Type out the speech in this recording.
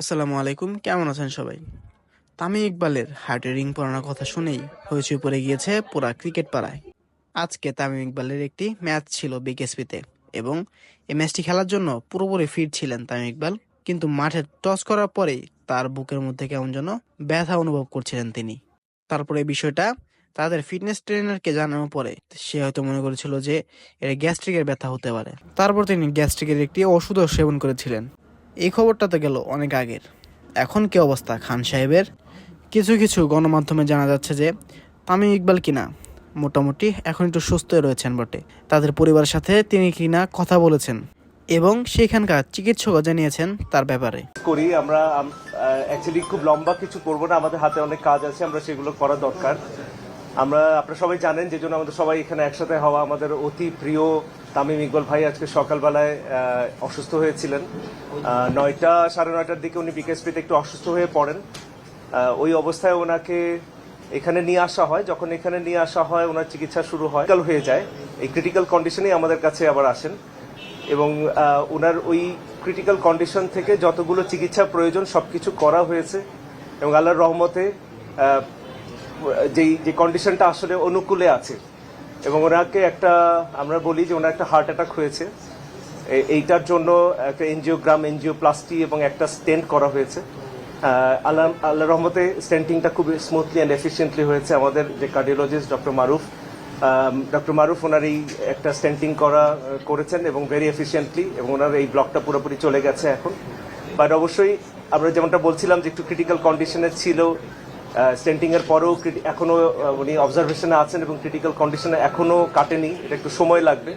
আসসালামু আলাইকুম, কেমন আছেন সবাই? তামিম ইকবালের হার্টে রিং পরানোর কথা শুনেই হইচই পড়ে গিয়েছে পুরা ক্রিকেট পাড়ায়। আজকে তামিম ইকবালের একটি ম্যাচ ছিল বিকেএসপিতে এবং এই ম্যাচটি খেলার জন্য পুরোপুরি ফিট ছিলেন তামিম ইকবাল। কিন্তু মাঠে টস করার পরেই তার বুকের মধ্যে কেমন যেন ব্যথা অনুভব করছিলেন তিনি। তারপরে এই বিষয়টা তাদের ফিটনেস ট্রেনারকে জানানোর পরে সে হয়তো মনে করেছিল যে এটা গ্যাস্ট্রিকের ব্যথা হতে পারে। তারপর তিনি গ্যাস্ট্রিকের একটি ওষুধও সেবন করেছিলেন। এই খবরটা তো গেল অনেক আগের। এখন কি অবস্থা খান সাহেবের? কিছু কিছু গণমাধ্যমে জানা যাচ্ছে যে তামিম ইকবাল কিনা মোটামুটি এখন একটু সুস্থই রয়েছেন বটে। তাদের পরিবারের সাথে তিনি কিনা কথা বলেছেন এবং সেখানকার চিকিৎসকও জানিয়েছেন তার ব্যাপারে। করি আমরা অ্যাকচুয়ালি খুব লম্বা কিছু করব না, আমাদের হাতে অনেক কাজ আছে, আমরা সেগুলো করা দরকার। আপনারা সবাই জানেন যে জন্য আমাদের সবাই এখানে একসাথে হওয়া। আমাদের অতি প্রিয় তামিম ইকবাল ভাই আজকে সকালবেলায় অসুস্থ হয়েছিলেন। 9:30 দিকে উনি বিকেএসপিতে একটু অসুস্থ হয়ে পড়েন। ওই অবস্থায় ওনাকে এখানে নিয়ে আসা হয়। যখন এখানে নিয়ে আসা হয় ওনার চিকিৎসা শুরু হয়, হয়ে যায়। এই ক্রিটিক্যাল কন্ডিশনেই আমাদের কাছে আবার আসেন এবং ওনার ওই ক্রিটিক্যাল কন্ডিশন থেকে যতগুলো চিকিৎসা প্রয়োজন সবকিছু করা হয়েছে এবং আল্লাহর রহমতে যে কন্ডিশনটা আসলে অনুকূলে আছে এবং ওনাকে আমরা বলি যে ওনার একটা হার্ট অ্যাটাক হয়েছে। এইটার জন্য একটা এনজিওপ্লাস্টি এবং একটা স্টেন্ট করা হয়েছে। আল্লাহর রহমতে স্টেন্টিংটা খুব স্মুথলি অ্যান্ড এফিসিয়েন্টলি হয়েছে। আমাদের যে কার্ডিওলজিস্ট ডক্টর মারুফ ওনার এই একটা স্টেন্টিং করেছেন এবং ভেরি এফিসিয়েন্টলি, এবং ওনার এই ব্লকটা পুরোপুরি চলে গেছে এখন। বাট অবশ্যই আমরা যেমনটা বলছিলাম যে একটু ক্রিটিক্যাল কন্ডিশনে ছিল, স্টেন্টিং এর পরেও এখনো উনি অবজারভেশনে আছেন এবং ক্রিটিক্যাল কন্ডিশনে এখনো কাটেনি, এটা একটু সময় লাগবে।